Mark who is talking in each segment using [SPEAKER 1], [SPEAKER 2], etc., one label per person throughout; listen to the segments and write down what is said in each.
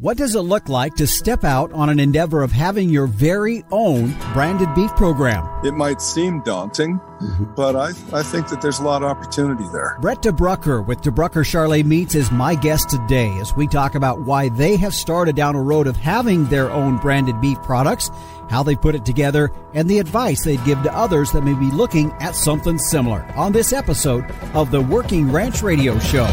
[SPEAKER 1] What does it look like to step out on an endeavor of having your very own branded beef program?
[SPEAKER 2] It might seem daunting, but I think that there's a lot of opportunity there.
[SPEAKER 1] Brett DeBruycker with DeBruycker Charolais Meats is my guest today as we talk about why they have started down a road of having their own branded beef products, how they put it together, and the advice they'd give to others that may be looking at something similar on this episode of the Working Ranch Radio Show.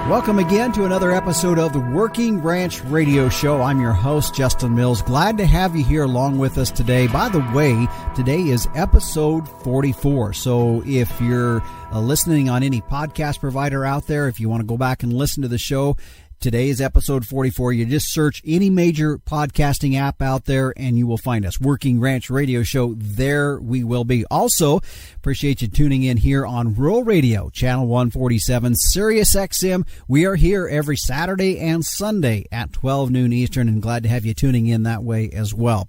[SPEAKER 1] Welcome again to another episode of the Working Ranch Radio Show. I'm your host, Justin Mills. Glad to have you here along with us today. By the way, today is episode 44. So if you're listening on any podcast provider out there, if you want to go back and listen to the show, today is episode 44. You just search any major podcasting app out there and you will find us. Working Ranch Radio Show. There we will be. Also, appreciate you tuning in here on Rural Radio, Channel 147, Sirius XM. We are here every Saturday and Sunday at 12 noon Eastern, and glad to have you tuning in that way as well.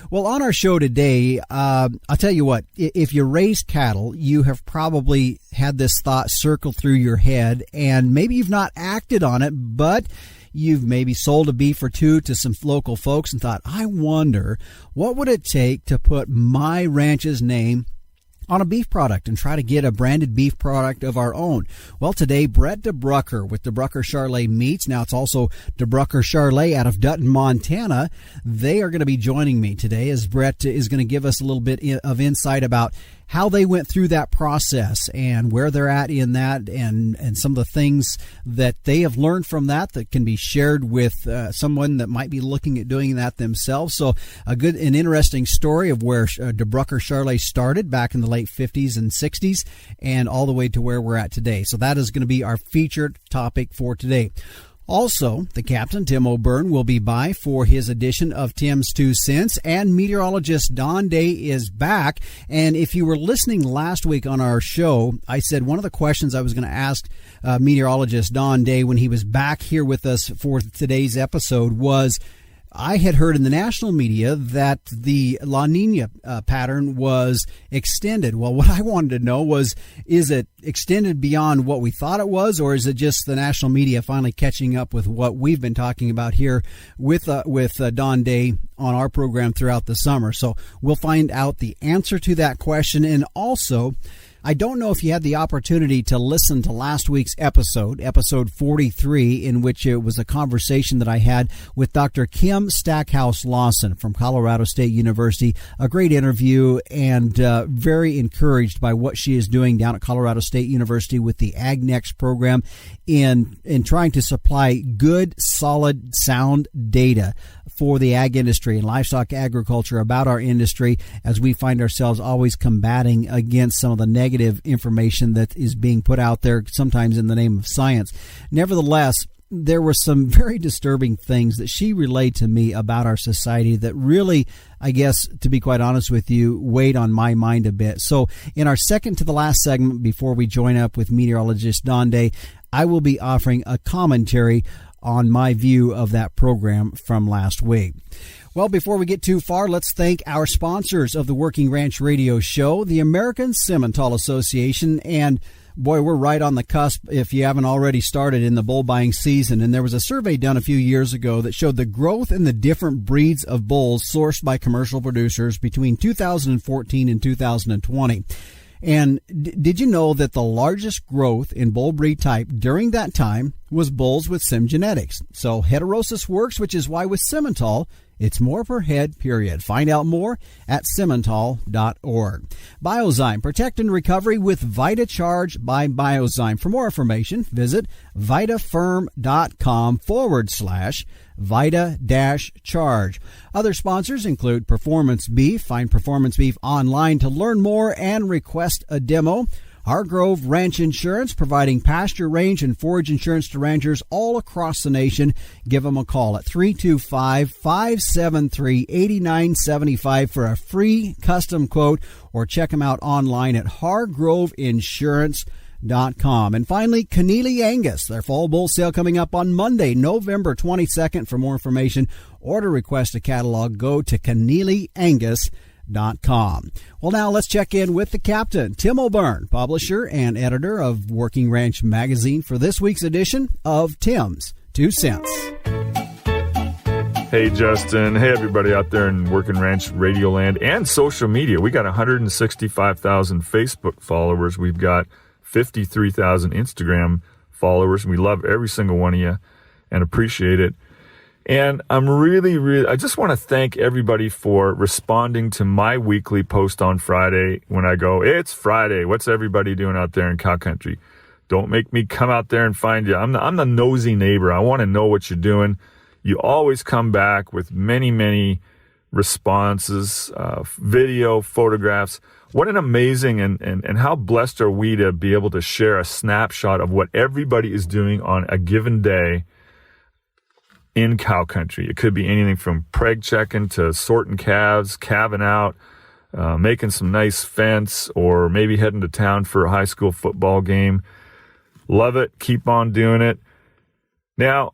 [SPEAKER 1] Well, on our show today, I'll tell you what, if you raise cattle, you have probably had this thought circle through your head, and maybe you've not acted on it, but you've maybe sold a beef or two to some local folks and thought, I wonder, what would it take to put my ranch's name on a beef product and try to get a branded beef product of our own? Well, today, Brett DeBruycker with DeBruycker Charolais Meats. Now, it's also DeBruycker Charolais out of Dutton, Montana. They are going to be joining me today as Brett is going to give us a little bit of insight about how they went through that process and where they're at in that, and some of the things that they have learned from that can be shared with someone that might be looking at doing that themselves. So an interesting story of where DeBruycker Charolais started back in the late 50s and 60s and all the way to where we're at today. So that is going to be our featured topic for today. Also, the captain, Tim O'Byrne, will be by for his edition of Tim's 2 Cents, and meteorologist Don Day is back. And if you were listening last week on our show, I said one of the questions I was going to ask meteorologist Don Day when he was back here with us for today's episode was, I had heard in the national media that the La Nina pattern was extended. Well, what I wanted to know was, is it extended beyond what we thought it was, or is it just the national media finally catching up with what we've been talking about here with Don Day on our program throughout the summer? So we'll find out the answer to that question. And also, I don't know if you had the opportunity to listen to last week's episode 43, in which it was a conversation that I had with Dr. Kim Stackhouse Lawson from Colorado State University. A great interview, and very encouraged by what she is doing down at Colorado State University with the AgNext program in trying to supply good, solid, sound data for the ag industry and livestock agriculture about our industry, as we find ourselves always combating against some of the negative information that is being put out there, sometimes in the name of science. Nevertheless, there were some very disturbing things that she relayed to me about our society that really, I guess, to be quite honest with you, weighed on my mind a bit. So in our second to the last segment, before we join up with meteorologist Don Day, I will be offering a commentary on my view of that program from last week. Well, before we get too far, let's thank our sponsors of the Working Ranch Radio Show, the American Simmental Association. And boy, we're right on the cusp, if you haven't already started, in the bull buying season. And there was a survey done a few years ago that showed the growth in the different breeds of bulls sourced by commercial producers between 2014 and 2020. And did you know that the largest growth in bull breed type during that time was bulls with Sim genetics? So heterosis works, which is why with Simmental, it's more per head, period. Find out more at simmental.org. Biozyme, protect and recovery with VitaCharge by Biozyme. For more information, visit vitafirm.com/Vita-Charge. Other sponsors include Performance Beef. Find Performance Beef online to learn more and request a demo. Hargrove Ranch Insurance, providing pasture, range, and forage insurance to ranchers all across the nation. Give them a call at 325-573-8975 for a free custom quote, or check them out online at hargroveinsurance.com. And finally, Keneally Angus, their fall bull sale coming up on Monday, November 22nd. For more information or to request a catalog, go to KeneallyAngus.com. Well, now let's check in with the captain, Tim O'Byrne, publisher and editor of Working Ranch Magazine, for this week's edition of Tim's 2 Cents.
[SPEAKER 3] Hey, Justin. Hey, everybody out there in Working Ranch Radio Land and social media. We got 165,000 Facebook followers. We've got 53,000 Instagram followers. We love every single one of you and appreciate it. And I just want to thank everybody for responding to my weekly post on Friday when I go, it's Friday. What's everybody doing out there in cow country? Don't make me come out there and find you. I'm the nosy neighbor. I want to know what you're doing. You always come back with many, many responses, video, photographs. What an amazing and how blessed are we to be able to share a snapshot of what everybody is doing on a given day in cow country. It could be anything from preg checking to sorting calves, calving out, making some nice fence, or maybe heading to town for a high school football game. Love it. Keep on doing it. Now,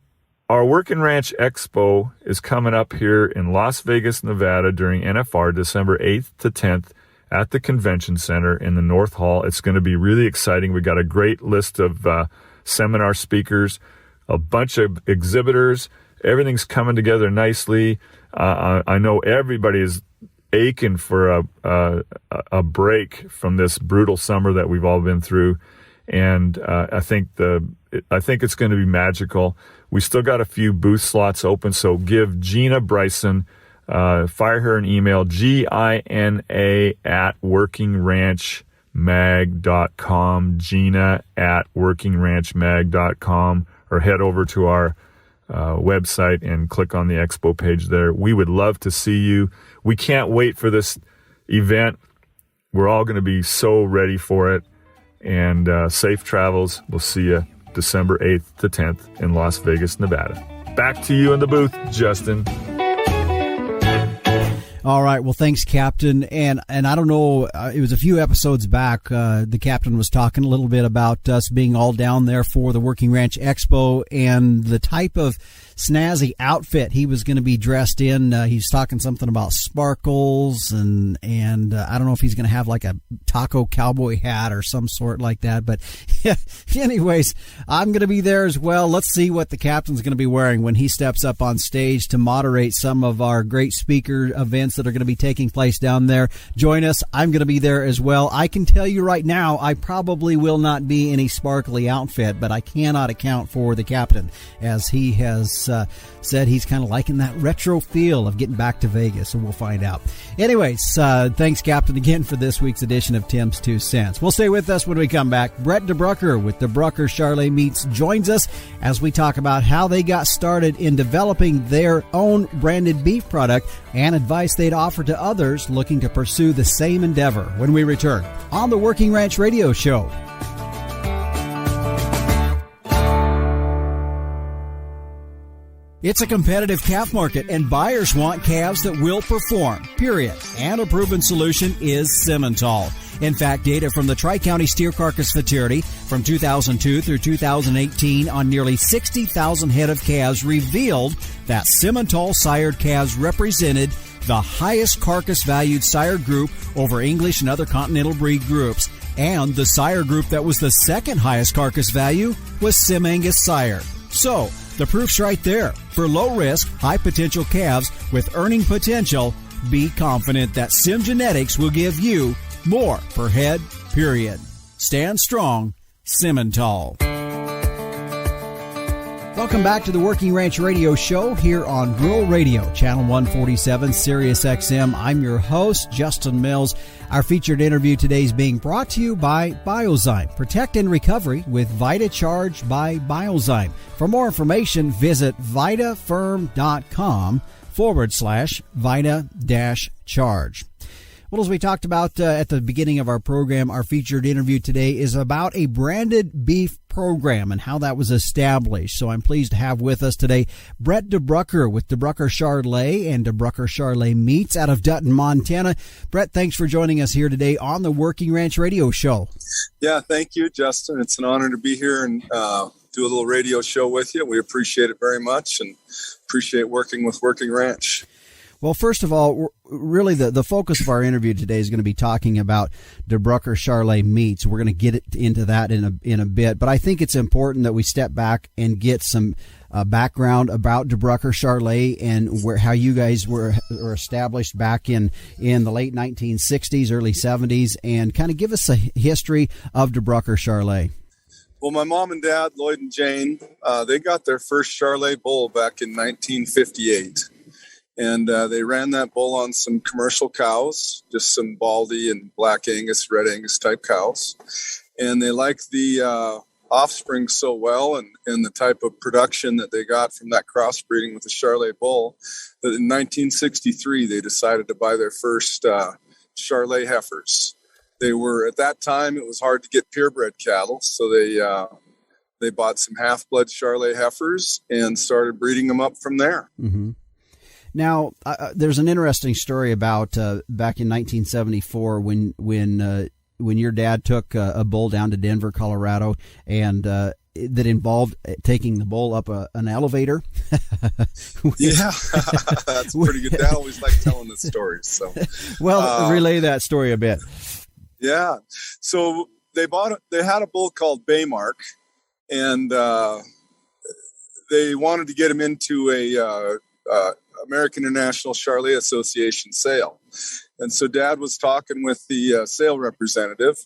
[SPEAKER 3] our Working Ranch Expo is coming up here in Las Vegas, Nevada during NFR, December 8th to 10th at the Convention Center in the North Hall. It's going to be really exciting. We got a great list of seminar speakers, a bunch of exhibitors. Everything's coming together nicely. I know everybody is aching for a break from this brutal summer that we've all been through, and I think it's going to be magical. We still got a few booth slots open, so give Gina Bryson, fire her an email, gina@workingranchmag.com, gina@workingranchmag.com, or head over to our website and click on the Expo page there. We would love to see you. We can't wait for this event. We're all going to be so ready for it. And safe travels. We'll see you December 8th to 10th in Las Vegas, Nevada. Back to you in the booth, Justin.
[SPEAKER 1] All right. Well, thanks, Captain. And I don't know, it was a few episodes back, the Captain was talking a little bit about us being all down there for the Working Ranch Expo and the type of snazzy outfit he was going to be dressed in. He's talking something about sparkles and I don't know if he's going to have like a taco cowboy hat or some sort like that. But yeah, anyways, I'm going to be there as well. Let's see what the Captain's going to be wearing when he steps up on stage to moderate some of our great speaker events that are going to be taking place down there. Join us. I'm going to be there as well. I can tell you right now, I probably will not be in a sparkly outfit, but I cannot account for the Captain, as he has said he's kind of liking that retro feel of getting back to Vegas, and we'll find out. Anyways, thanks, Captain, again for this week's edition of Tim's 2 Cents. We'll stay with us when we come back. Brett DeBruycker with DeBruycker Charolais Meats joins us as we talk about how they got started in developing their own branded beef product and advice they'd offer to others looking to pursue the same endeavor when we return on the Working Ranch Radio Show. It's a competitive calf market, and buyers want calves that will perform, period. And a proven solution is Simmental. In fact, data from the Tri-County Steer Carcass Fraternity from 2002 through 2018 on nearly 60,000 head of calves revealed that Simmental sired calves represented the highest carcass-valued sire group over English and other continental breed groups. And the sire group that was the second highest carcass value was Sim Angus sire. So, the proof's right there. For low-risk, high-potential calves with earning potential, be confident that Sim Genetics will give you more per head, period. Stand strong, Simmental. Welcome back to the Working Ranch Radio Show here on Rural Radio, Channel 147, Sirius XM. I'm your host, Justin Mills. Our featured interview today is being brought to you by Biozyme. Protect and recovery with VitaCharge by Biozyme. For more information, visit vitafirm.com/Vita-Charge. Well, as we talked about at the beginning of our program, our featured interview today is about a branded beef program and how that was established. So I'm pleased to have with us today Brett DeBruycker with DeBruycker Charolais and DeBruycker Charolais Meats out of Dutton, Montana. Brett, thanks for joining us here today on the Working Ranch Radio Show.
[SPEAKER 2] Yeah, thank you, Justin. It's an honor to be here and do a little radio show with you. We appreciate it very much and appreciate working with Working Ranch.
[SPEAKER 1] Well, first of all, really the focus of our interview today is going to be talking about DeBruycker Charolais Meats. We're going to get into that in a bit, but I think it's important that we step back and get some background about DeBruycker Charolais and how you guys were established back in the late 1960s, early 70s, and kind of give us a history of DeBruycker Charolais.
[SPEAKER 2] Well, my mom and dad, Lloyd and Jane, they got their first Charolais bull back in 1958. And they ran that bull on some commercial cows, just some Baldy and Black Angus, Red Angus type cows. And they liked the offspring so well and the type of production that they got from that crossbreeding with the Charolais bull that in 1963 they decided to buy their first Charolais heifers. They were, at that time, it was hard to get purebred cattle, so they bought some half-blood Charolais heifers and started breeding them up from there.
[SPEAKER 1] Mm-hmm. Now, there's an interesting story about back in 1974 when your dad took a bull down to Denver, Colorado, and that involved taking the bull up an elevator.
[SPEAKER 2] Yeah, that's pretty good. Dad always liked telling the stories. So,
[SPEAKER 1] well, relay that story a bit.
[SPEAKER 2] Yeah, so they had a bull called Baymark, and they wanted to get him into a American International Charolais Association sale. And so Dad was talking with the sale representative.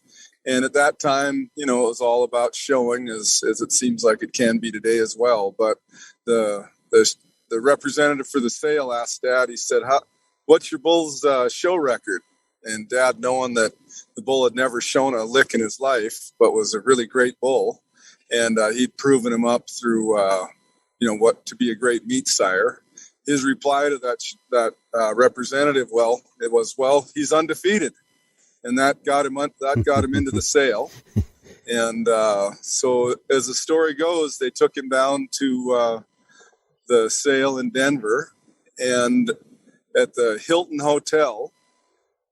[SPEAKER 2] And at that time, it was all about showing as it seems like it can be today as well. But the representative for the sale asked Dad, he said, what's your bull's show record? And Dad, knowing that the bull had never shown a lick in his life, but was a really great bull. And he'd proven him up through, what to be a great meat sire. His reply to that representative, he's undefeated, and that got him into the sale. And so, as the story goes, they took him down to the sale in Denver, and at the Hilton Hotel,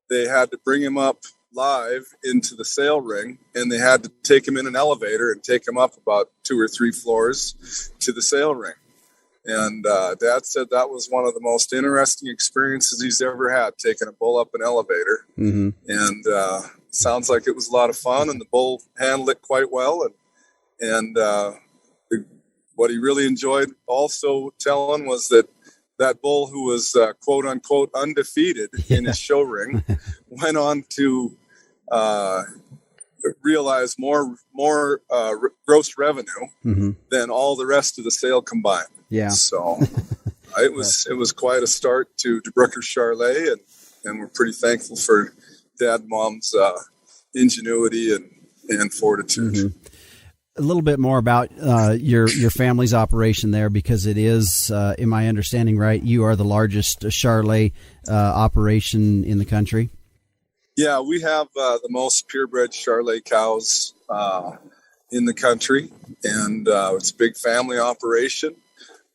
[SPEAKER 2] they had to bring him up live into the sale ring, and they had to take him in an elevator and take him up about 2 or 3 floors to the sale ring. And Dad said that was one of the most interesting experiences he's ever had, taking a bull up an elevator. Mm-hmm. And sounds like it was a lot of fun, and the bull handled it quite well. And what he really enjoyed also telling was that bull, who was quote unquote undefeated in his show ring, went on to realize more gross revenue mm-hmm. than all the rest of the sale combined.
[SPEAKER 1] Yeah.
[SPEAKER 2] So it was quite a start to DeBruycker Charolais, and we're pretty thankful for Dad and Mom's ingenuity and fortitude. Mm-hmm.
[SPEAKER 1] A little bit more about your family's operation there, because it is, in my understanding, right, you are the largest Charolais operation in the country.
[SPEAKER 2] Yeah, we have the most purebred Charolais cows in the country, and it's a big family operation.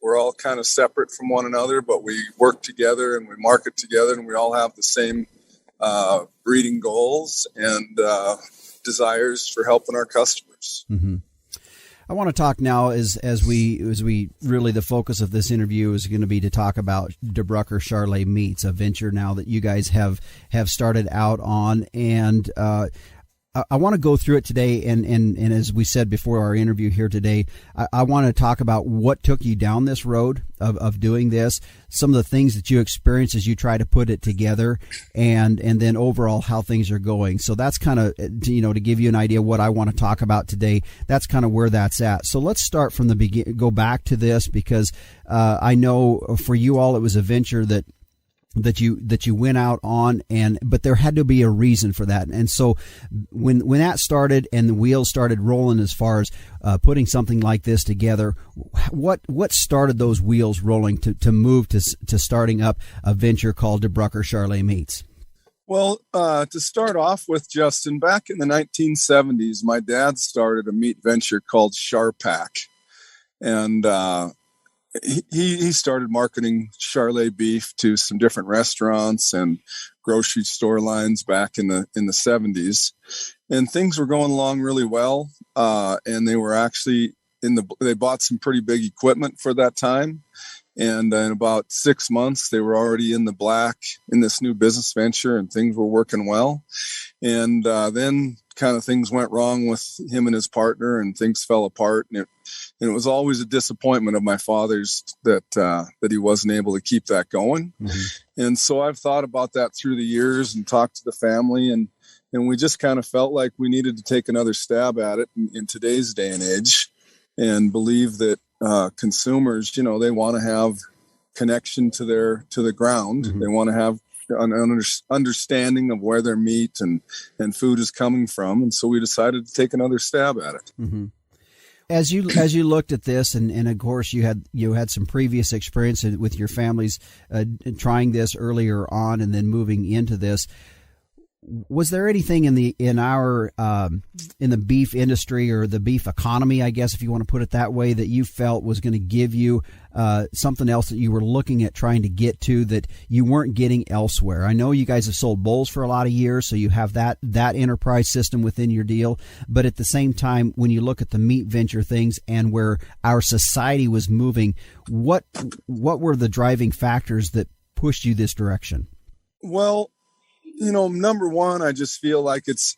[SPEAKER 2] We're all kind of separate from one another, but we work together and we market together, and we all have the same breeding goals and desires for helping our customers.
[SPEAKER 1] Mm-hmm. I want to talk now as we really, the focus of this interview is going to be to talk about DeBruycker Charolais Meats, a venture now that you guys have started out on, and I want to go through it today, and as we said before our interview here today, I want to talk about what took you down this road of doing this, some of the things that you experienced as you try to put it together, and then overall how things are going. So that's kind of, to give you an idea what I want to talk about today. That's kind of where that's at. So let's start from the beginning, go back to this, because I know for you all it was a venture that you went out on, but there had to be a reason for that. And so when that started and the wheels started rolling as far as putting something like this together, what started those wheels rolling to move to starting up a venture called DeBruycker Charolais Meats?
[SPEAKER 2] Well, to start off with, Justin, back in the 1970s, my dad started a meat venture called Charpak. And he started marketing Charolais beef to some different restaurants and grocery store lines back in the 70s. And things were going along really well. And they were actually they bought some pretty big equipment for that time. And in about 6 months, they were already in the black in this new business venture, and things were working well. And then kind of things went wrong with him and his partner, and things fell apart. And it was always a disappointment of my father's that he wasn't able to keep that going. Mm-hmm. And so I've thought about that through the years and talked to the family, and we just kind of felt like we needed to take another stab at it in today's day and age, and believe that consumers, they want to have connection to the ground. Mm-hmm. They want to have an understanding of where their meat and food is coming from. And so we decided to take another stab at it.
[SPEAKER 1] Mm-hmm. As you looked at this, and of course you had some previous experience with your families trying this earlier on and then moving into this. Was there anything in the beef industry or the beef economy, I guess, if you want to put it that way, that you felt was going to give you something else that you were looking at trying to get to that you weren't getting elsewhere? I know you guys have sold bulls for a lot of years, so you have that enterprise system within your deal. But at the same time, when you look at the meat venture things and where our society was moving, what were the driving factors that pushed you this direction?
[SPEAKER 2] Well, number one, I just feel like it's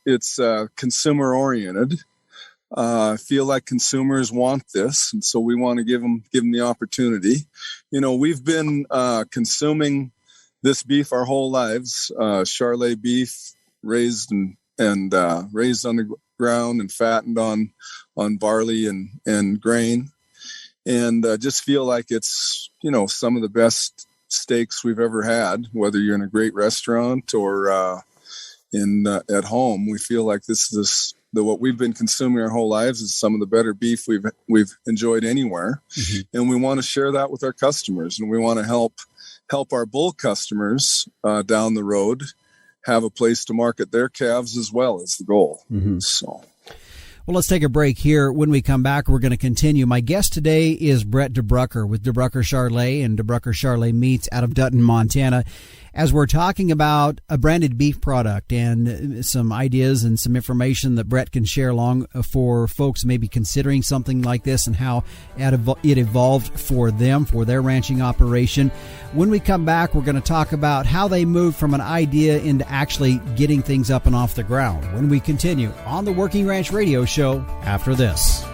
[SPEAKER 2] consumer oriented. I feel like consumers want this, and so we want to give them the opportunity. We've been consuming this beef our whole lives. Charolais beef, raised and raised on the ground and fattened on barley and grain, and just feel like it's some of the best steaks we've ever had, whether you're in a great restaurant or at home. We feel like what we've been consuming our whole lives is some of the better beef we've enjoyed anywhere. Mm-hmm. And we want to share that with our customers, and we want to help our bull customers down the road have a place to market their calves as well as the goal. Mm-hmm. So.
[SPEAKER 1] Well, let's take a break here. When we come back, we're going to continue. My guest today is Brett DeBruycker with DeBruycker Charolais and DeBruycker Charolais Meats out of Dutton, Montana, as we're talking about a branded beef product and some ideas and some information that Brett can share along for folks maybe considering something like this and how it evolved for them, for their ranching operation. When we come back, we're going to talk about how they moved from an idea into actually getting things up and off the ground. When we continue on the Working Ranch Radio Show after this.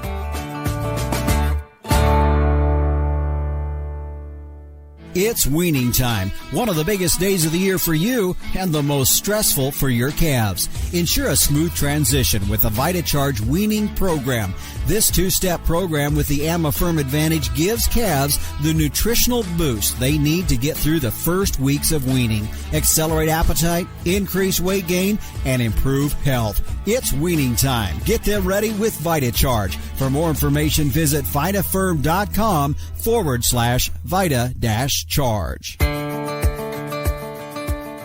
[SPEAKER 1] It's weaning time, one of the biggest days of the year for you and the most stressful for your calves. Ensure a smooth transition with the VitaCharge weaning program. This two-step program with the AmaFirm Advantage gives calves the nutritional boost they need to get through the first weeks of weaning, accelerate appetite, increase weight gain, and improve health. It's weaning time. Get them ready with VitaCharge. For more information, visit vitafirm.com/Vita-Charge.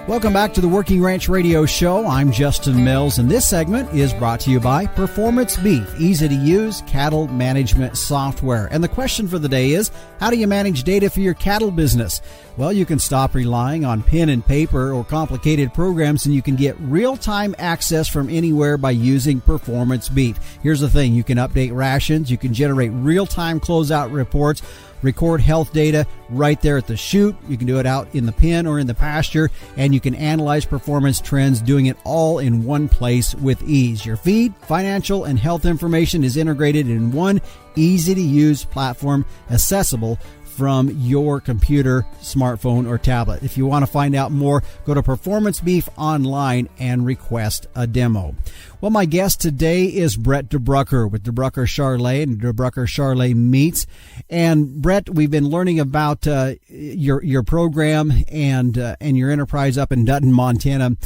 [SPEAKER 1] Welcome back to the Working Ranch Radio Show. I'm Justin Mills, and this segment is brought to you by Performance Beef, easy-to-use cattle management software. And the question for the day is, how do you manage data for your cattle business? Well, you can stop relying on pen and paper or complicated programs, and you can get real-time access from anywhere by using Performance Beef. Here's the thing. You can update rations. You can generate real-time closeout reports, record health data right there at the chute. You can do it out in the pen or in the pasture, and you can analyze performance trends, doing it all in one place with ease. Your feed, financial, and health information is integrated in one easy-to-use platform, accessible from your computer, smartphone, or tablet. If you want to find out more, go to Performance Beef online and request a demo. Well, my guest today is Brett DeBruycker with DeBruycker Charolais and DeBruycker Charolais Meats. And Brett, we've been learning about your program and your enterprise up in Dutton, Montana.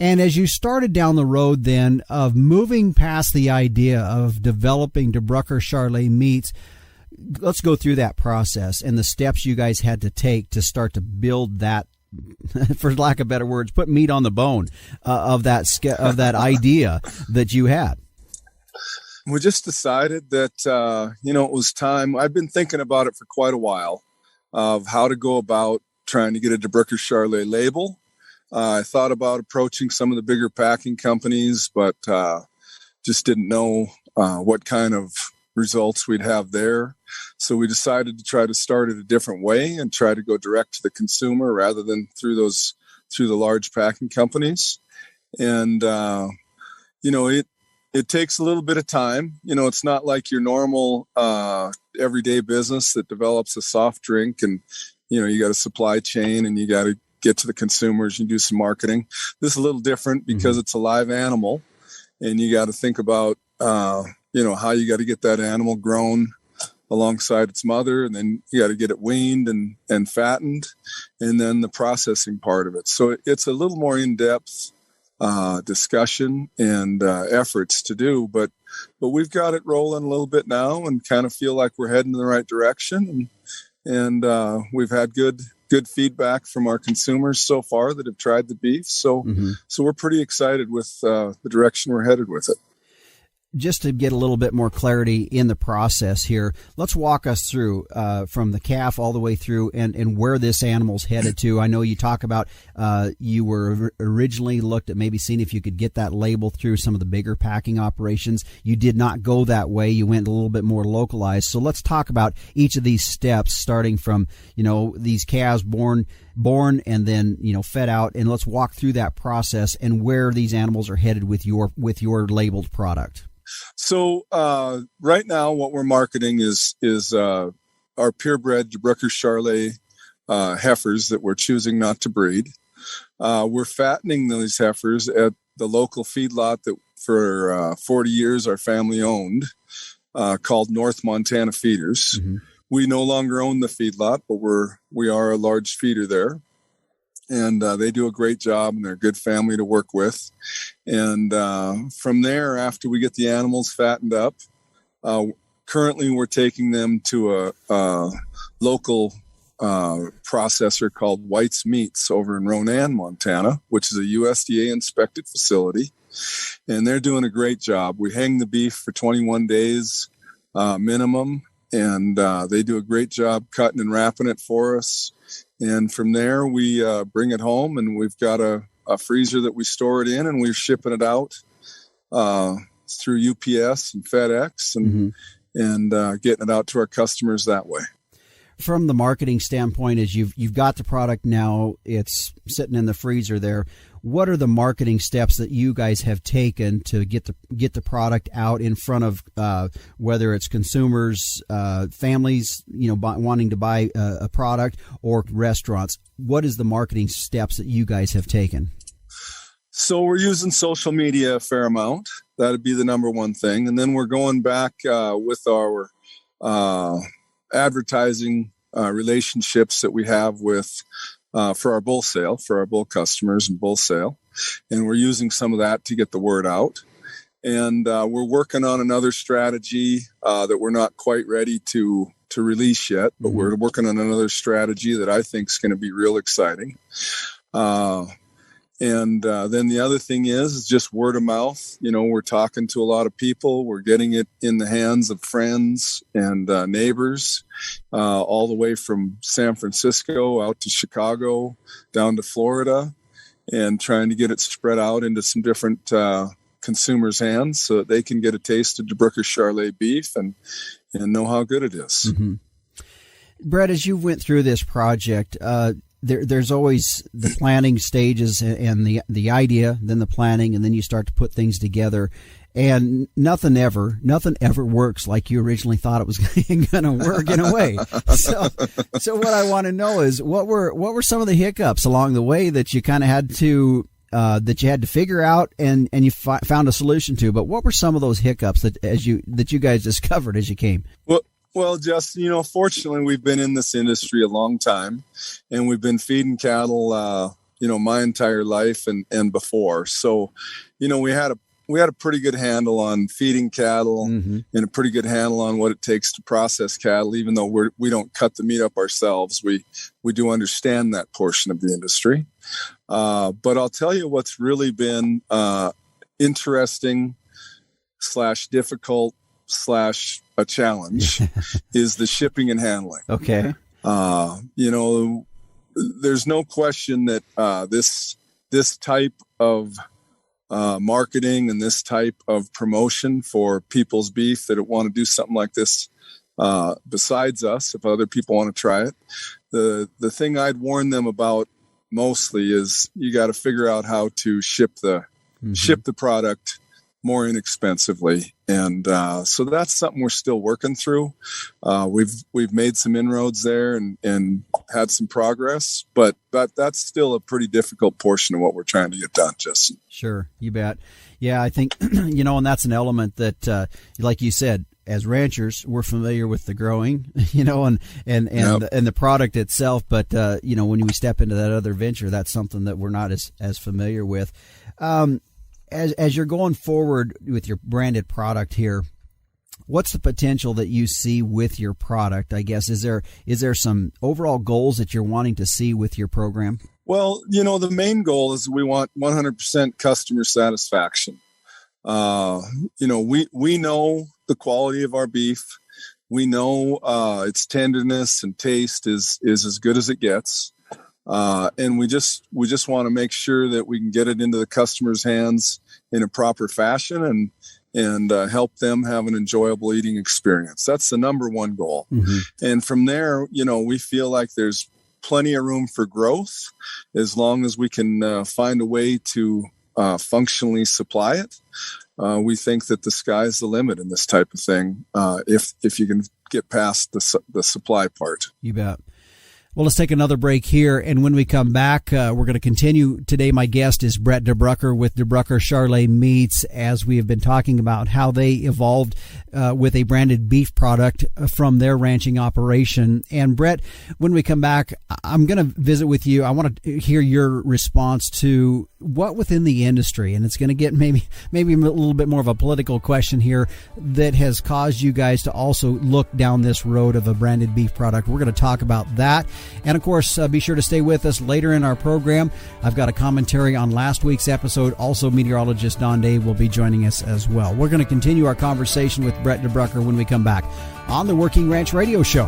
[SPEAKER 1] And as you started down the road then of moving past the idea of developing DeBruycker Charolais Meats, let's go through that process and the steps you guys had to take to start to build that for lack of better words, put meat on the bone of that idea that you had?
[SPEAKER 2] We just decided that, it was time. I've been thinking about it for quite a while of how to go about trying to get a DeBruycker Charolais label. I thought about approaching some of the bigger packing companies, but just didn't know what kind of results we'd have there. So we decided to try to start it a different way and try to go direct to the consumer rather than through the large packing companies. And, it takes a little bit of time. It's not like your normal everyday business that develops a soft drink and, you got a supply chain and you got to get to the consumers and do some marketing. This is a little different because it's a live animal and you got to think about, how you got to get that animal grown alongside its mother, and then you got to get it weaned and fattened, and then the processing part of it. So it's a little more in-depth discussion and efforts to do, but we've got it rolling a little bit now and kind of feel like we're heading in the right direction. And we've had good feedback from our consumers so far that have tried the beef. So we're pretty excited with the direction we're headed with it.
[SPEAKER 1] Just to get a little bit more clarity in the process here, let's walk us through from the calf all the way through and where this animal's headed to. I know you talk about you were originally looked at maybe seeing if you could get that label through some of the bigger packing operations. You did not go that way. You went a little bit more localized. So let's talk about each of these steps, starting from, these calves born and then, fed out. And let's walk through that process and where these animals are headed with your labeled product.
[SPEAKER 2] So right now, what we're marketing is our purebred DeBruycker Charolais heifers that we're choosing not to breed. We're fattening these heifers at the local feedlot that for 40 years our family owned, called North Montana Feeders. We no longer own the feedlot, but we are a large feeder there. And they do a great job, and they're a good family to work with. And from there, after we get the animals fattened up, currently we're taking them to a local processor called White's Meats over in Ronan, Montana, which is a USDA-inspected facility. And they're doing a great job. We hang the beef for 21 days minimum, and they do a great job cutting and wrapping it for us. And from there, we bring it home, and we've got a freezer that we store it in, and we're shipping it out through UPS and FedEx and getting it out to our customers that way.
[SPEAKER 1] From the marketing standpoint, as you've got the product now, it's sitting in the freezer there. What are the marketing steps that you guys have taken to get the product out in front of whether it's consumers, families, wanting to buy a product, or restaurants? What is the marketing steps that you guys have taken?
[SPEAKER 2] So we're using social media a fair amount. That'd be the number one thing, and then we're going back with our advertising relationships that we have with. For our bull sale, for our bull customers and bull sale. And we're using some of that to get the word out. And we're working on another strategy that we're not quite ready to release yet, but we're working on another strategy that I think is going to be real exciting. And then the other thing is just word of mouth. We're talking to a lot of people. We're getting it in the hands of friends and neighbors, all the way from San Francisco out to Chicago, down to Florida, and trying to get it spread out into some different consumers' hands so that they can get a taste of DeBruycker Charolais beef and know how good it is.
[SPEAKER 1] Brett, as you went through this project, there's always the planning stages and the idea, then the planning, and then you start to put things together. And nothing ever works like you originally thought it was going to work in a way. So what I want to know is what were some of the hiccups along the way that you kind of had to figure out and you found a solution to. But what were some of those hiccups that you guys discovered as you came?
[SPEAKER 2] Well, Justin, fortunately, we've been in this industry a long time, and we've been feeding cattle, my entire life and before. So, we had a pretty good handle on feeding cattle and a pretty good handle on what it takes to process cattle. Even though we don't cut the meat up ourselves, we do understand that portion of the industry. But I'll tell you what's really been interesting / difficult / a challenge is the shipping and handling.
[SPEAKER 1] Okay.
[SPEAKER 2] There's no question that this type of marketing and this type of promotion for people's beef that want to do something like this besides us, if other people want to try it, the thing I'd warn them about mostly is you got to figure out how to ship the product more inexpensively. And so that's something we're still working through. We've made some inroads there and had some progress, but that's still a pretty difficult portion of what we're trying to get done, Justin.
[SPEAKER 1] Sure, you bet. Yeah, I think, and that's an element that, like you said, as ranchers, we're familiar with the growing, and the product itself. But, when we step into that other venture, that's something that we're not as familiar with. As you're going forward with your branded product here, what's the potential that you see with your product? I guess, is there some overall goals that you're wanting to see with your program?
[SPEAKER 2] Well, the main goal is we want 100% customer satisfaction. We know the quality of our beef. We know its tenderness and taste is as good as it gets. And we just want to make sure that we can get it into the customer's hands in a proper fashion and help them have an enjoyable eating experience. That's the number one goal. And from there, we feel like there's plenty of room for growth as long as we can find a way to functionally supply it. We think that the sky's the limit in this type of thing if you can get past the supply part.
[SPEAKER 1] You bet. Well, let's take another break here, and when we come back, we're going to continue. Today, my guest is Brett DeBruycker with DeBruycker Charolais Meats, as we have been talking about how they evolved with a branded beef product from their ranching operation. And Brett, when we come back, I'm going to visit with you. I want to hear your response to what within the industry, and it's going to get maybe a little bit more of a political question here, that has caused you guys to also look down this road of a branded beef product. We're going to talk about that. And, of course, be sure to stay with us later in our program. I've got a commentary on last week's episode. Also, meteorologist Don Dave will be joining us as well. We're going to continue our conversation with Brett DeBruycker when we come back on the Working Ranch Radio Show.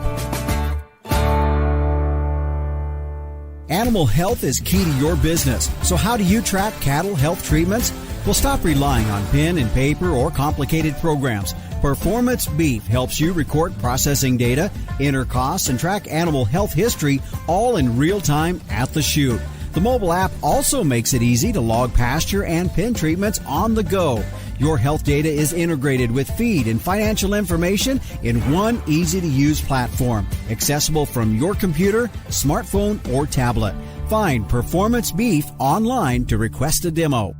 [SPEAKER 1] Animal health is key to your business. So how do you track cattle health treatments? Well, stop relying on pen and paper or complicated programs. Performance Beef helps you record processing data, enter costs, and track animal health history all in real time at the chute. The mobile app also makes it easy to log pasture and pen treatments on the go. Your health data is integrated with feed and financial information in one easy-to-use platform, accessible from your computer, smartphone, or tablet. Find Performance Beef online to request a demo.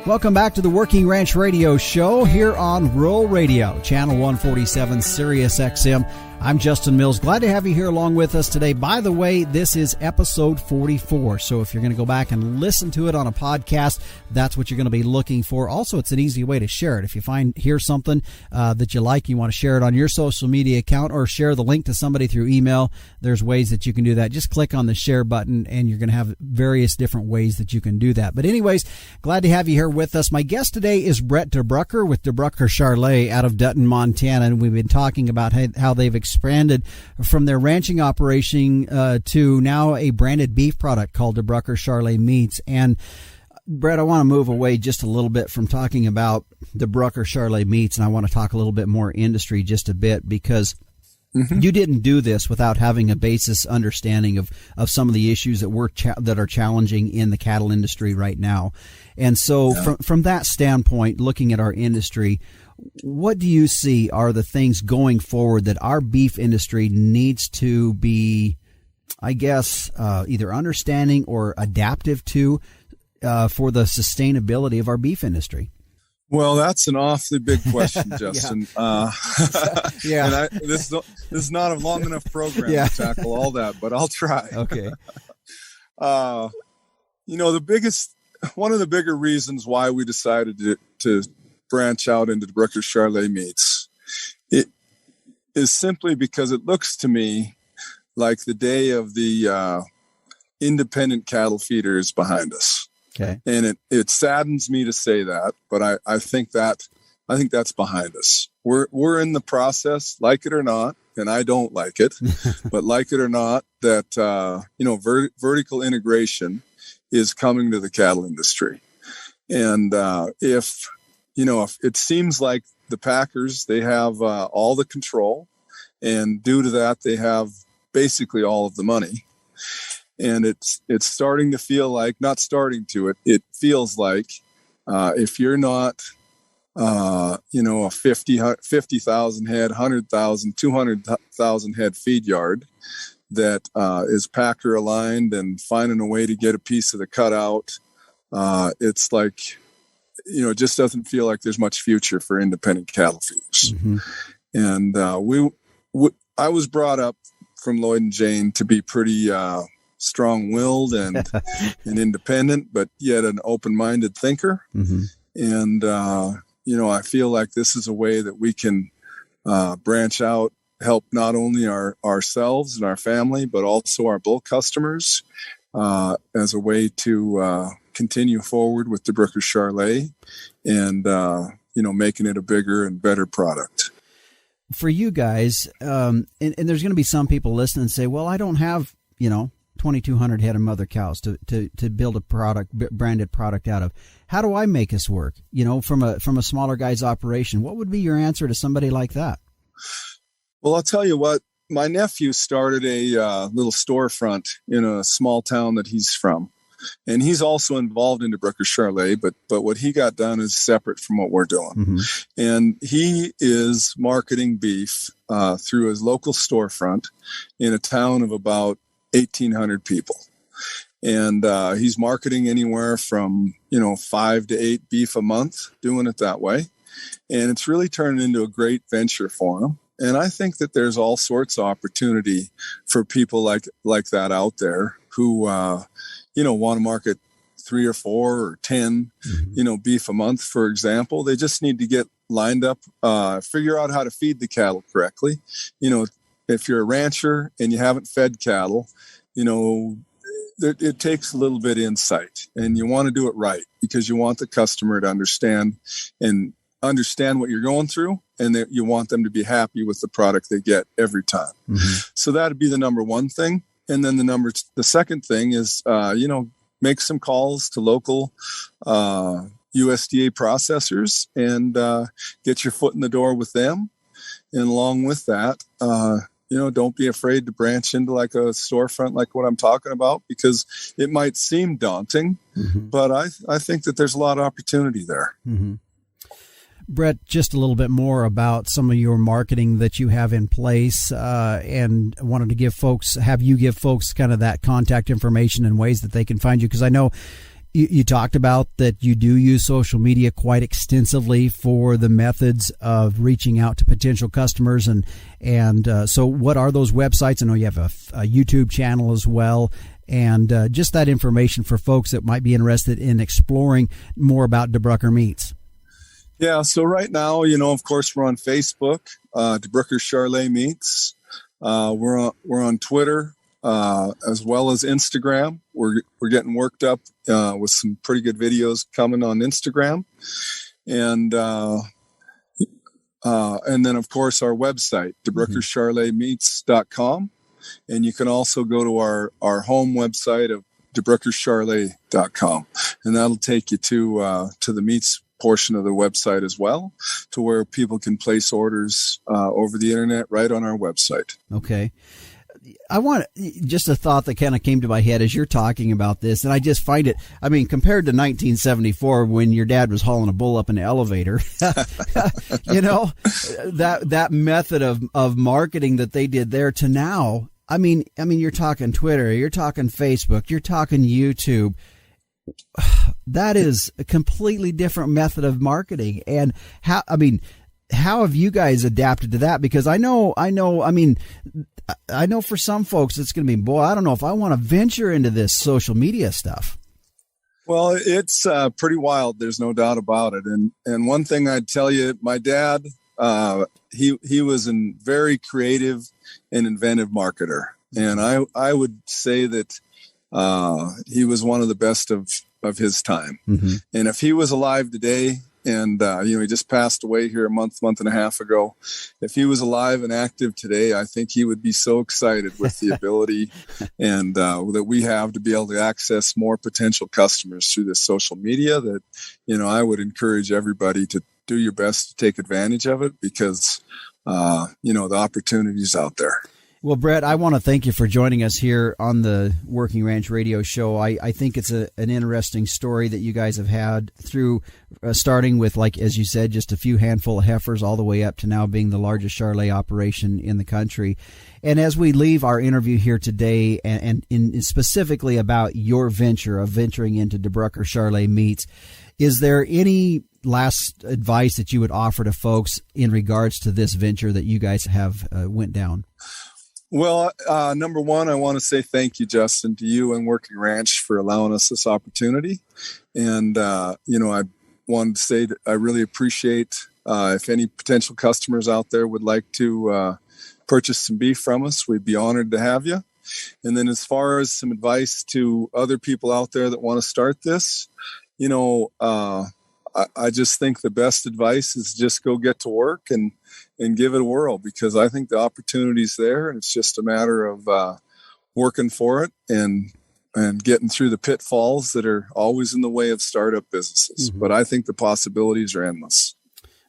[SPEAKER 1] Welcome back to the Working Ranch Radio Show here on Rural Radio, Channel 147, Sirius XM. I'm Justin Mills. Glad to have you here along with us today. By the way, this is episode 44. So if you're going to go back and listen to it on a podcast, that's what you're going to be looking for. Also, it's an easy way to share it. If you hear something that you like, you want to share it on your social media account or share the link to somebody through email, there's ways that you can do that. Just click on the share button and you're going to have various different ways that you can do that. But anyways, glad to have you here with us. My guest today is Brett DeBruycker with DeBruycker Charolais out of Dutton, Montana. And we've been talking about how they've expanded from their ranching operation to now a branded beef product called DeBruycker Charolais Meats. And Brett, I want to move away just a little bit from talking about DeBruycker Charolais Meats, and I want to talk a little bit more industry just a bit, because you didn't do this without having a basis understanding of some of the issues that are challenging in the cattle industry right now. And so from that standpoint, looking at our industry, what do you see are the things going forward that our beef industry needs to be, I guess, either understanding or adaptive to for the sustainability of our beef industry?
[SPEAKER 2] Well, that's an awfully big question, Justin.
[SPEAKER 1] Yeah.
[SPEAKER 2] And this is not a long enough program to tackle all that, but I'll try.
[SPEAKER 1] Okay.
[SPEAKER 2] The biggest one of the bigger reasons why we decided to branch out into DeBruycker Charolais Meats, it is simply because it looks to me like the day of the independent cattle feeder is behind us.
[SPEAKER 1] Okay.
[SPEAKER 2] And it saddens me to say that, but I think that's behind us. We're in the process, like it or not, and I don't like it, but like it or not, that vertical integration is coming to the cattle industry. And if it seems like the packers, they have all the control, and due to that, they have basically all of the money. And it's starting to feel like, not starting to, it feels like if you're not, a 50,000 head, 100,000, 200,000 head feed yard that is packer aligned and finding a way to get a piece of the cutout, it's like, it just doesn't feel like there's much future for independent cattle feeders. Mm-hmm. And I was brought up from Lloyd and Jane to be pretty strong-willed and independent, but yet an open-minded thinker. Mm-hmm. And, I feel like this is a way that we can branch out, help not only ourselves and our family, but also our bull customers as a way to continue forward with DeBruycker Charolais and, making it a bigger and better product.
[SPEAKER 1] For you guys, and there's going to be some people listening and say, well, I don't have, 2,200 head of mother cows to build a branded product out of. How do I make this work? From a smaller guy's operation, what would be your answer to somebody like that?
[SPEAKER 2] Well, I'll tell you what, my nephew started a little storefront in a small town that he's from. And he's also involved in DeBruycker Charolais, but what he got done is separate from what we're doing. Mm-hmm. And he is marketing beef through his local storefront in a town of about 1,800 people. And he's marketing anywhere from, 5 to 8 beef a month, doing it that way. And it's really turned into a great venture for him. And I think that there's all sorts of opportunity for people like that out there who, want to market 3 or 4 or 10, mm-hmm. Beef a month, for example. They just need to get lined up, figure out how to feed the cattle correctly. If you're a rancher and you haven't fed cattle, it takes a little bit of insight, and you want to do it right because you want the customer to understand what you're going through, and that you want them to be happy with the product they get every time. Mm-hmm. So that'd be the number one thing. And then the second thing is, make some calls to local USDA processors and get your foot in the door with them. And along with that, don't be afraid to branch into like a storefront like what I'm talking about, because it might seem daunting, mm-hmm. but I think that there's a lot of opportunity there.
[SPEAKER 1] Mm-hmm. Brett, just a little bit more about some of your marketing that you have in place, and wanted to have you give folks kind of that contact information and ways that they can find you. Because I know you talked about that you do use social media quite extensively for the methods of reaching out to potential customers. And so what are those websites? I know you have a YouTube channel as well. And just that information for folks that might be interested in exploring more about DeBruycker Meats.
[SPEAKER 2] Yeah, so right now, of course, we're on Facebook, DeBruycker Charolais Meats. We're on Twitter, as well as Instagram. We're getting worked up with some pretty good videos coming on Instagram, and then of course our website, DeBruyckerCharolaisMeats.com, and you can also go to our home website of DeBruyckerCharolais.com, and that'll take you to the meats portion of the website as well, to where people can place orders over the internet right on our website.
[SPEAKER 1] Okay. I want just a thought that kind of came to my head as you're talking about this, and I just find it, compared to 1974 when your dad was hauling a bull up in the elevator, that method of marketing that they did there to now, you're talking Twitter, you're talking Facebook, you're talking YouTube. That is a completely different method of marketing. And how have you guys adapted to that? Because I know for some folks it's going to be, boy, I don't know if I want to venture into this social media stuff.
[SPEAKER 2] Well, it's pretty wild. There's no doubt about it. And one thing I'd tell you, my dad, he was a very creative and inventive marketer. And I would say that he was one of the best of his time. Mm-hmm. And if he was alive today, and he just passed away here a month and a half ago, if he was alive and active today, I think he would be so excited with the ability and that we have to be able to access more potential customers through this social media that, I would encourage everybody to do your best to take advantage of it because, the opportunity's out there.
[SPEAKER 1] Well, Brett, I want to thank you for joining us here on the Working Ranch Radio Show. I think it's an interesting story that you guys have had through starting with, like, as you said, just a few handful of heifers all the way up to now being the largest Charolais operation in the country. And as we leave our interview here today and specifically about your venture of venturing into DeBruycker Charolais Meats, is there any last advice that you would offer to folks in regards to this venture that you guys have went down?
[SPEAKER 2] Well, number one, I want to say thank you, Justin, to you and Working Ranch for allowing us this opportunity. And, I wanted to say that I really appreciate if any potential customers out there would like to purchase some beef from us, we'd be honored to have you. And then as far as some advice to other people out there that want to start this, I just think the best advice is just go get to work and give it a whirl, because I think the opportunity's there, and it's just a matter of working for it and getting through the pitfalls that are always in the way of startup businesses. Mm-hmm. But I think the possibilities are endless.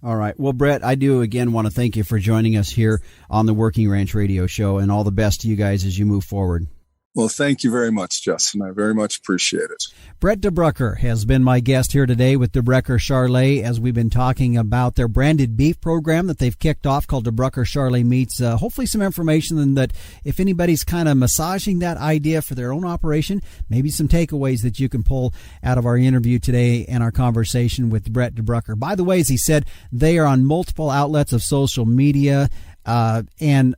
[SPEAKER 1] All right. Well, Brett, I do again want to thank you for joining us here on the Working Ranch Radio Show, and all the best to you guys as you move forward.
[SPEAKER 2] Well, thank you very much, Justin. I very much appreciate it.
[SPEAKER 1] Brett DeBruycker has been my guest here today with DeBruycker Charolais as we've been talking about their branded beef program that they've kicked off called DeBruycker Charolais Meats. Hopefully some information that if anybody's kind of massaging that idea for their own operation, maybe some takeaways that you can pull out of our interview today and our conversation with Brett DeBruycker. By the way, as he said, they are on multiple outlets of social media and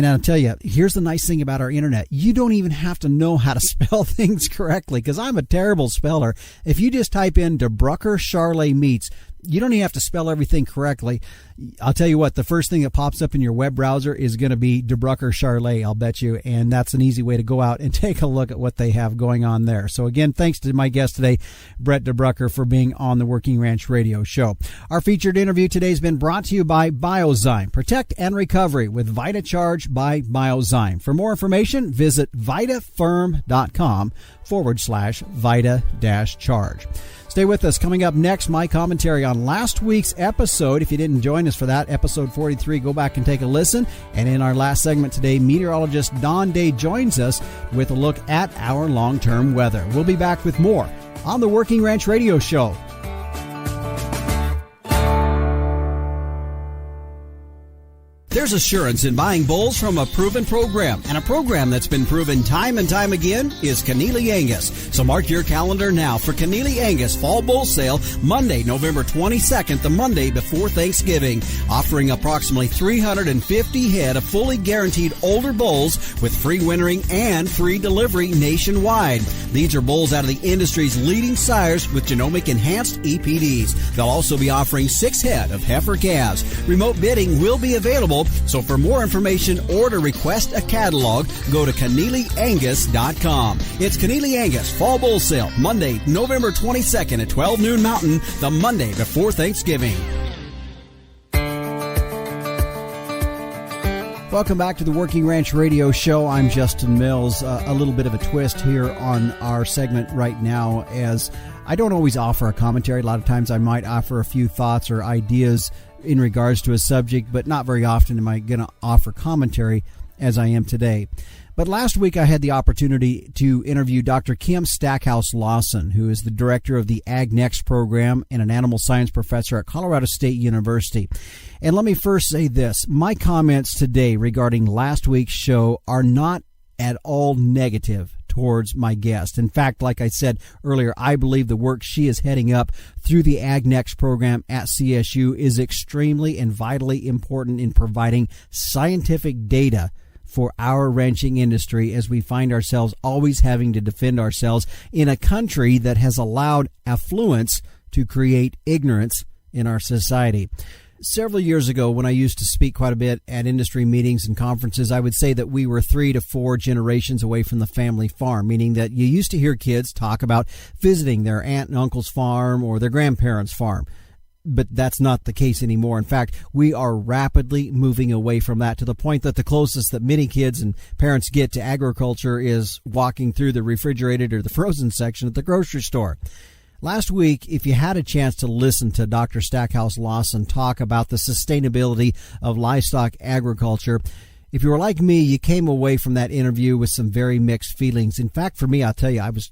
[SPEAKER 1] I'll tell you, here's the nice thing about our internet. You don't even have to know how to spell things correctly, because I'm a terrible speller. If you just type in DeBruycker Charolais Meats, you don't even have to spell everything correctly. I'll tell you what, the first thing that pops up in your web browser is going to be DeBruycker Charolais, I'll bet you, and that's an easy way to go out and take a look at what they have going on there. So again, thanks to my guest today, Brett DeBruycker, for being on the Working Ranch Radio Show. Our featured interview today has been brought to you by Biozyme. Protect and recovery with VitaCharge by Biozyme. For more information, visit vitafirm.com/Vita-Charge. Stay with us. Coming up next, my commentary on last week's episode. If you didn't join us for that, episode 43, go back and take a listen. And in our last segment today, meteorologist Don Day joins us with a look at our long-term weather. We'll be back with more on the Working Ranch Radio Show. There's assurance in buying bulls from a proven program, and a program that's been proven time and time again is Keneally Angus. So mark your calendar now for Keneally Angus Fall Bull Sale, Monday, November 22nd, the Monday before Thanksgiving, offering approximately 350 head of fully guaranteed older bulls with free wintering and free delivery nationwide. These are bulls out of the industry's leading sires with genomic enhanced EPDs. They'll also be offering 6 head of heifer calves. Remote bidding will be available. So for more information or to request a catalog, go to KeneallyAngus.com. It's Keneally Angus Fall Bull Sale, Monday, November 22nd at 12 noon Mountain, the Monday before Thanksgiving. Welcome back to the Working Ranch Radio Show. I'm Justin Mills. A little bit of a twist here on our segment right now, as I don't always offer a commentary. A lot of times I might offer a few thoughts or ideas in regards to a subject, but not very often am I going to offer commentary as I am today. But last week I had the opportunity to interview Dr. Kim Stackhouse Lawson, who is the director of the Ag Next program and an animal science professor at Colorado State University. And let me first say this. My comments today regarding last week's show are not at all negative towards my guest. In fact, like I said earlier, I believe the work she is heading up through the Ag Next program at CSU is extremely and vitally important in providing scientific data for our ranching industry as we find ourselves always having to defend ourselves in a country that has allowed affluence to create ignorance in our society. Several years ago, when I used to speak quite a bit at industry meetings and conferences, I would say that we were 3 to 4 generations away from the family farm, meaning that you used to hear kids talk about visiting their aunt and uncle's farm or their grandparents' farm. But that's not the case anymore. In fact, we are rapidly moving away from that to the point that the closest that many kids and parents get to agriculture is walking through the refrigerated or the frozen section at the grocery store. Last week, if you had a chance to listen to Dr. Stackhouse Lawson talk about the sustainability of livestock agriculture, if you were like me, you came away from that interview with some very mixed feelings. In fact, for me, I'll tell you, I was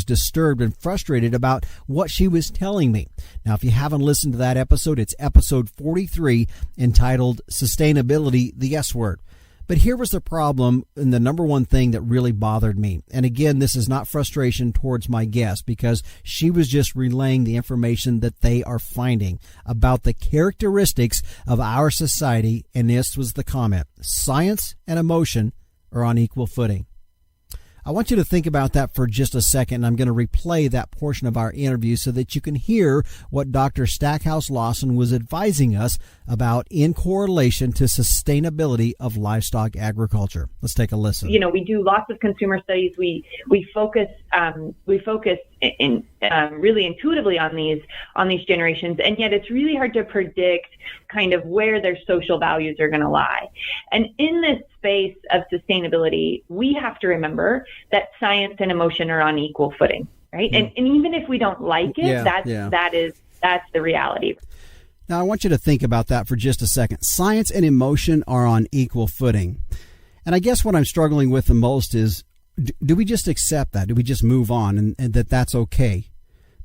[SPEAKER 1] disturbed and frustrated about what she was telling me. Now, if you haven't listened to that episode, it's episode 43, entitled Sustainability, the S Word. But here was the problem, and the number one thing that really bothered me. And again, this is not frustration towards my guest, because she was just relaying the information that they are finding about the characteristics of our society. And this was the comment: science and emotion are on equal footing. I want you to think about that for just a second. I'm going to replay that portion of our interview so that you can hear what Dr. Stackhouse Lawson was advising us about in correlation to sustainability of livestock agriculture. Let's take a listen.
[SPEAKER 4] You know, we do lots of consumer studies. We focus really intuitively on these generations, and yet it's really hard to predict kind of where their social values are going to lie. And in this space of sustainability, we have to remember that science and emotion are on equal footing, right? Mm. And even if we don't like it, that's the reality.
[SPEAKER 1] Now, I want you to think about that for just a second. Science and emotion are on equal footing. And I guess what I'm struggling with the most is, do we just accept that? Do we just move on and that's okay?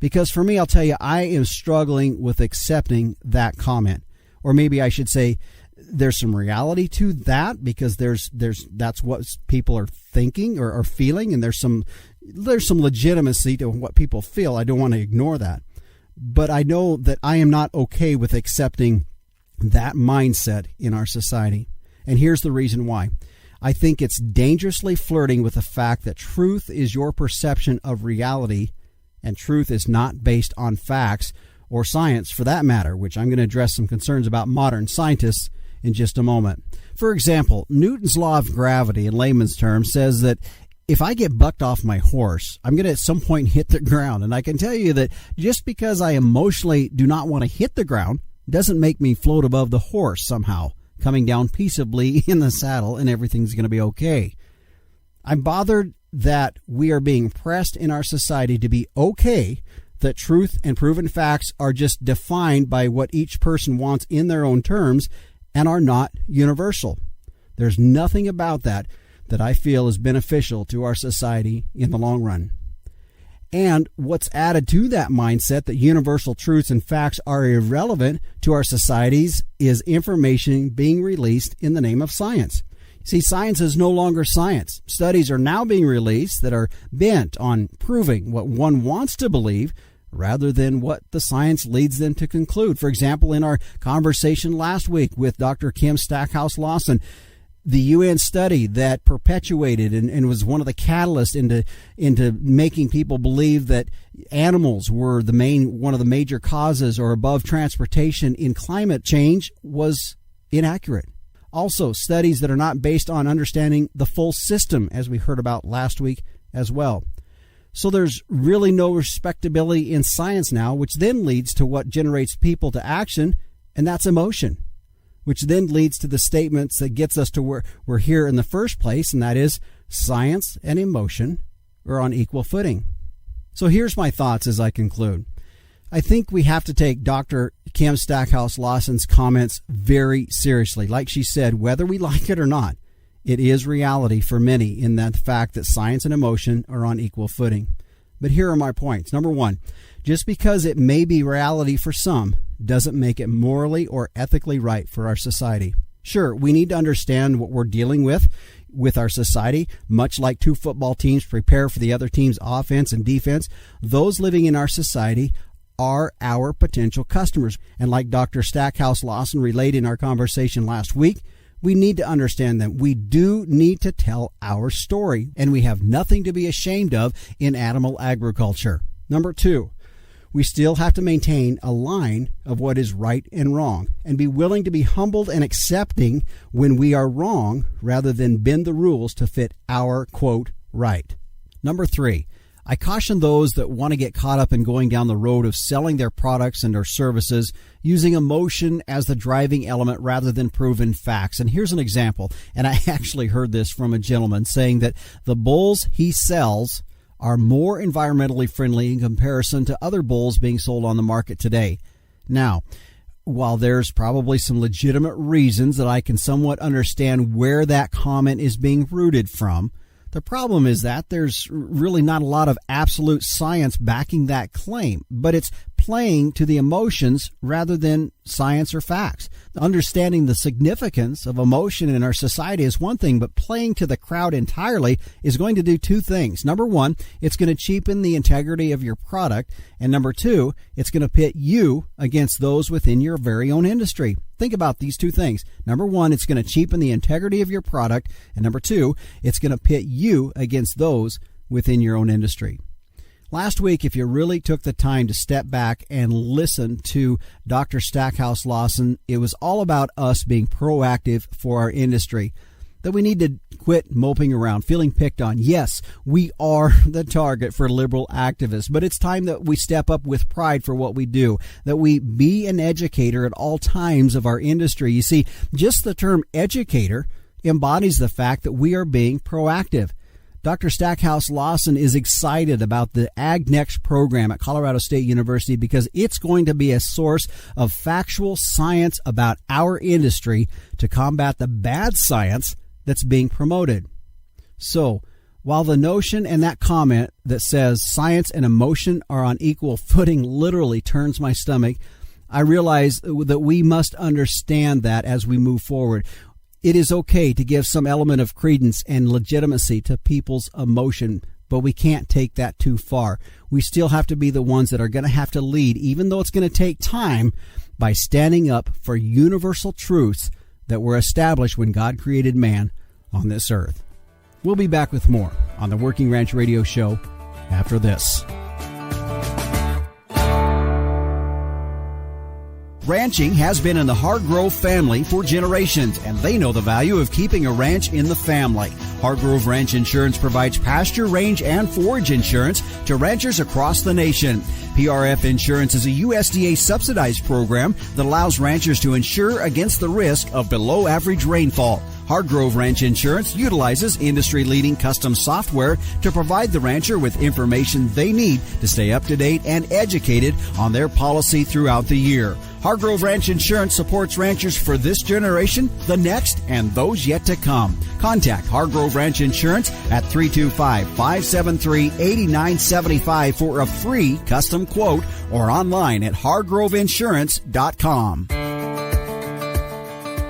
[SPEAKER 1] Because for me, I'll tell you, I am struggling with accepting that comment. Or maybe I should say there's some reality to that, because that's what people are thinking or feeling, and there's some legitimacy to what people feel. I don't want to ignore that. But I know that I am not okay with accepting that mindset in our society. And here's the reason why. I think it's dangerously flirting with the fact that truth is your perception of reality, and truth is not based on facts or science for that matter, which I'm going to address some concerns about modern scientists in just a moment. For example, Newton's law of gravity, in layman's terms, says that if I get bucked off my horse, I'm going to at some point hit the ground. And I can tell you that just because I emotionally do not want to hit the ground doesn't make me float above the horse somehow, coming down peaceably in the saddle, and everything's going to be okay. I'm bothered that we are being pressed in our society to be okay, that truth and proven facts are just defined by what each person wants in their own terms and are not universal. There's nothing about that I feel is beneficial to our society in the long run. And what's added to that mindset that universal truths and facts are irrelevant to our societies is information being released in the name of science. See, science is no longer science. Studies are now being released that are bent on proving what one wants to believe rather than what the science leads them to conclude. For example, in our conversation last week with Dr. Kim Stackhouse Lawson, the UN study that perpetuated and was one of the catalysts into making people believe that animals were one of the major causes or above transportation in climate change was inaccurate. Also, studies that are not based on understanding the full system, as we heard about last week as well. So there's really no respectability in science now, which then leads to what generates people to action, and that's emotion, which then leads to the statements that gets us to where we're here in the first place, and that is science and emotion are on equal footing. So here's my thoughts as I conclude. I think we have to take Dr. Kim Stackhouse Lawson's comments very seriously. Like she said, whether we like it or not, it is reality for many in that fact that science and emotion are on equal footing. But here are my points. Number one, just because it may be reality for some doesn't make it morally or ethically right for our society. Sure, we need to understand what we're dealing with our society, much like two football teams prepare for the other team's offense and defense. Those living in our society are our potential customers. And like Dr. Stackhouse Lawson relayed in our conversation last week, We need to understand that we do need to tell our story, and we have nothing to be ashamed of in animal agriculture. Number 2, we still have to maintain a line of what is right and wrong and be willing to be humbled and accepting when we are wrong rather than bend the rules to fit our, quote, right. Number 3, I caution those that want to get caught up in going down the road of selling their products and their services using emotion as the driving element rather than proven facts. And here's an example, and I actually heard this from a gentleman saying that the bulls he sells are more environmentally friendly in comparison to other bulls being sold on the market today. Now, while there's probably some legitimate reasons that I can somewhat understand where that comment is being rooted from, the problem is that there's really not a lot of absolute science backing that claim, but it's playing to the emotions rather than science or facts. Understanding the significance of emotion in our society is one thing, but playing to the crowd entirely is going to do 2 things. Number 1, it's going to cheapen the integrity of your product. And number 2, it's going to pit you against those within your very own industry. Think about these 2 things. Number 1, it's going to cheapen the integrity of your product. And number 2, it's going to pit you against those within your own industry. Last week, if you really took the time to step back and listen to Dr. Stackhouse Lawson, it was all about us being proactive for our industry, that we need to quit moping around, feeling picked on. Yes, we are the target for liberal activists, but it's time that we step up with pride for what we do, that we be an educator at all times of our industry. You see, just the term educator embodies the fact that we are being proactive. Dr. Stackhouse Lawson is excited about the Ag Next program at Colorado State University because it's going to be a source of factual science about our industry to combat the bad science that's being promoted. So, while the notion and that comment that says science and emotion are on equal footing literally turns my stomach, I realize that we must understand that as we move forward. It is okay to give some element of credence and legitimacy to people's emotion, but we can't take that too far. We still have to be the ones that are going to have to lead, even though it's going to take time, by standing up for universal truths that were established when God created man on this earth. We'll be back with more on the Working Ranch Radio Show after this. Ranching has been in the Hargrove family for generations, and they know the value of keeping a ranch in the family. Hargrove Ranch Insurance provides pasture, range, and forage insurance to ranchers across the nation. PRF Insurance is a USDA subsidized program that allows ranchers to insure against the risk of below-average rainfall. Hargrove Ranch Insurance utilizes industry-leading custom software to provide the rancher with information they need to stay up to date and educated on their policy throughout the year. Hargrove Ranch Insurance supports ranchers for this generation, the next, and those yet to come. Contact Hargrove Ranch Insurance at 325-573-8975 for a free custom quote or online at hargroveinsurance.com.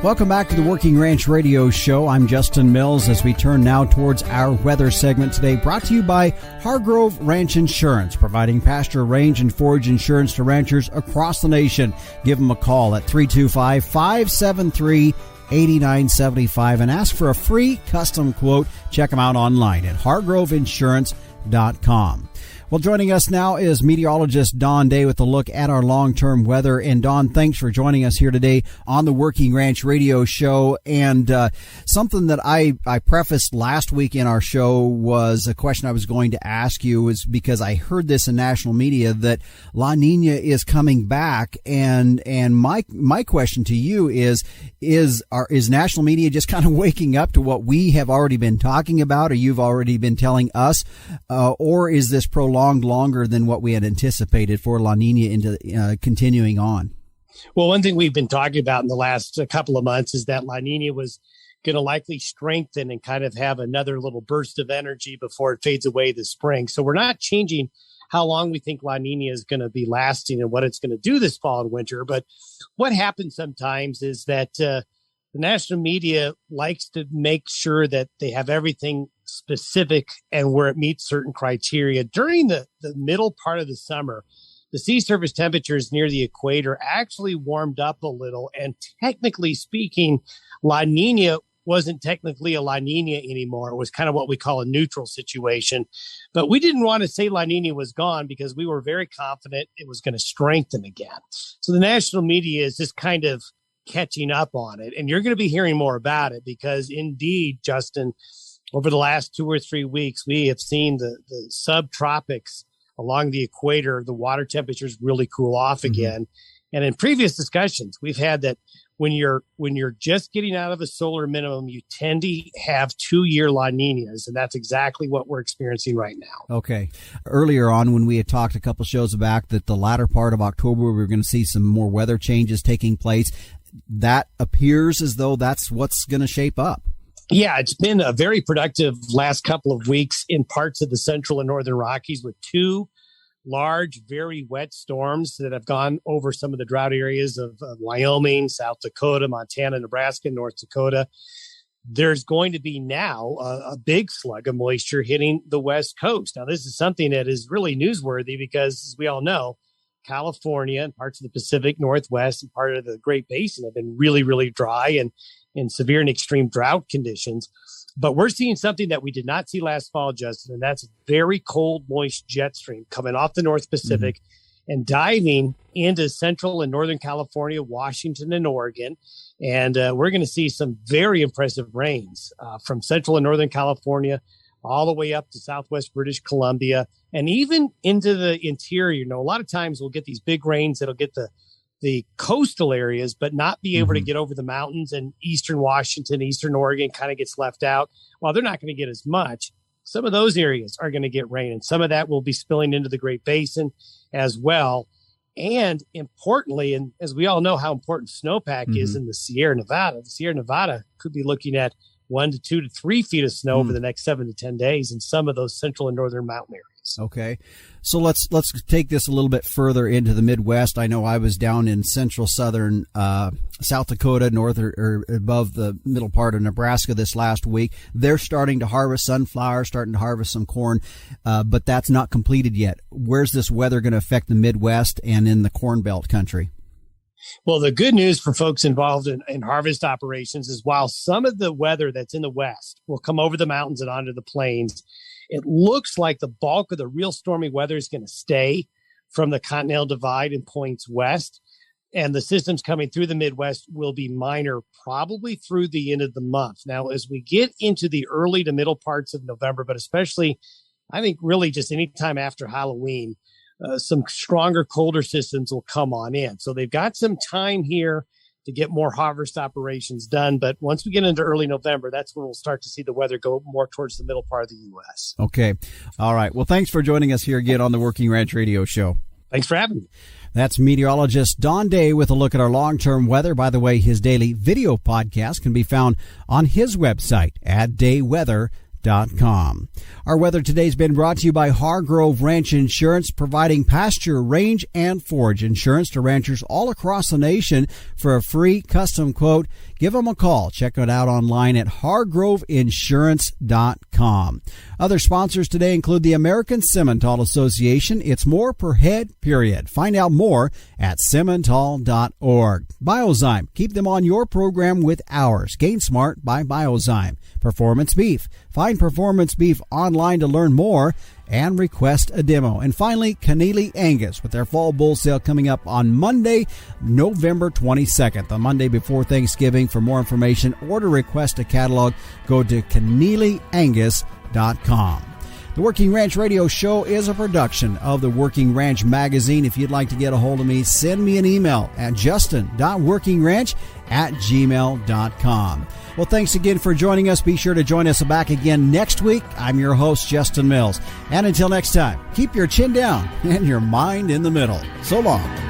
[SPEAKER 1] Welcome back to the Working Ranch Radio Show. I'm Justin Mills as we turn now towards our weather segment today, brought to you by Hargrove Ranch Insurance, providing pasture, range, and forage insurance to ranchers across the nation. Give them a call at 325-573-8975 and ask for a free custom quote. Check them out online at hargroveinsurance.com. Well, joining us now is meteorologist Don Day with a look at our long-term weather. And Don, thanks for joining us here today on the Working Ranch Radio Show. And something that I prefaced last week in our show was a question I was going to ask you, was because I heard this in national media that La Nina is coming back. And my question to you is national media just kind of waking up to what we have already been talking about, or you've already been telling us, or is this prolonged longer than what we had anticipated for La Nina into continuing on?
[SPEAKER 5] Well, one thing we've been talking about in the last couple of months is that La Nina was going to likely strengthen and kind of have another little burst of energy before it fades away this spring. So we're not changing how long we think La Nina is going to be lasting and what it's going to do this fall and winter. But what happens sometimes is that the national media likes to make sure that they have everything specific and where it meets certain criteria. During the middle part of the summer, the sea surface temperatures near the equator actually warmed up a little. And technically speaking, La Nina wasn't technically a La Nina anymore. It was kind of what we call a neutral situation. But we didn't want to say La Nina was gone because we were very confident it was going to strengthen again. So the national media is just kind of catching up on it. And you're going to be hearing more about it because indeed, Justin, over the last 2 or 3 weeks, we have seen the subtropics along the equator, the water temperatures really cool off again. And in previous discussions, we've had that when you're just getting out of a solar minimum, you tend to have 2-year La Ninas, and that's exactly what we're experiencing right now.
[SPEAKER 1] Okay. Earlier on, when we had talked a couple shows back that the latter part of October, we were going to see some more weather changes taking place. That appears as though that's what's going to shape up.
[SPEAKER 5] Yeah, it's been a very productive last couple of weeks in parts of the central and northern Rockies with 2 large, very wet storms that have gone over some of the drought areas of Wyoming, South Dakota, Montana, Nebraska, North Dakota. There's going to be now a big slug of moisture hitting the West Coast. Now, this is something that is really newsworthy because, as we all know, California and parts of the Pacific Northwest and part of the Great Basin have been really, really dry and in severe and extreme drought conditions. But we're seeing something that we did not see last fall, Justin, and that's a very cold, moist jet stream coming off the North Pacific and diving into central and northern California, Washington, and Oregon. And we're going to see some very impressive rains from central and northern California all the way up to southwest British Columbia and even into the interior. You know, a lot of times we'll get these big rains that'll get the coastal areas, but not be able to get over the mountains, and eastern Washington, eastern Oregon kind of gets left out. While they're not going to get as much, some of those areas are going to get rain, and some of that will be spilling into the Great Basin as well. And importantly, and as we all know how important snowpack is in the Sierra Nevada could be looking at 1 to 2 to 3 feet of snow over the next 7 to 10 days in some of those central and northern mountain areas.
[SPEAKER 1] Okay. So let's take this a little bit further into the Midwest. I know I was down in central southern South Dakota, north or above the middle part of Nebraska this last week. They're starting to harvest sunflower, starting to harvest some corn, but that's not completed yet. Where's this weather going to affect the Midwest and in the Corn Belt country?
[SPEAKER 5] Well, the good news for folks involved in harvest operations is while some of the weather that's in the West will come over the mountains and onto the plains, it looks like the bulk of the real stormy weather is going to stay from the Continental Divide and points west. And the systems coming through the Midwest will be minor, probably through the end of the month. Now, as we get into the early to middle parts of November, but especially, I think really just any time after Halloween, some stronger, colder systems will come on in. So they've got some time here to get more harvest operations done. But once we get into early November, that's when we'll start to see the weather go more towards the middle part of the U.S.
[SPEAKER 1] Okay. All right. Well, thanks for joining us here again on the Working Ranch Radio Show.
[SPEAKER 5] Thanks for having me. That's
[SPEAKER 1] meteorologist Don Day with a look at our long-term weather. By the way, his daily video podcast can be found on his website at dayweather.com. Our weather today has been brought to you by Hargrove Ranch Insurance, providing pasture, range, and forage insurance to ranchers all across the nation. For a free custom quote, give them a call. Check it out online at hargroveinsurance.com. Other sponsors today include the American Simmental Association. It's more per head, period. Find out more at simmental.org. Biozyme. Keep them on your program with ours. Gain Smart by Biozyme. Performance Beef. Find Performance Beef online to learn more and request a demo. And finally, Keneally Angus with their fall bull sale coming up on Monday, November 22nd, the Monday before Thanksgiving. For more information or to request a catalog, go to KeneallyAngus.com. The Working Ranch Radio Show is a production of the Working Ranch Magazine. If you'd like to get a hold of me, send me an email at justin.workingranch@gmail.com. Well, thanks again for joining us. Be sure to join us back again next week. I'm your host, Justin Mills. And until next time, keep your chin down and your mind in the middle. So long.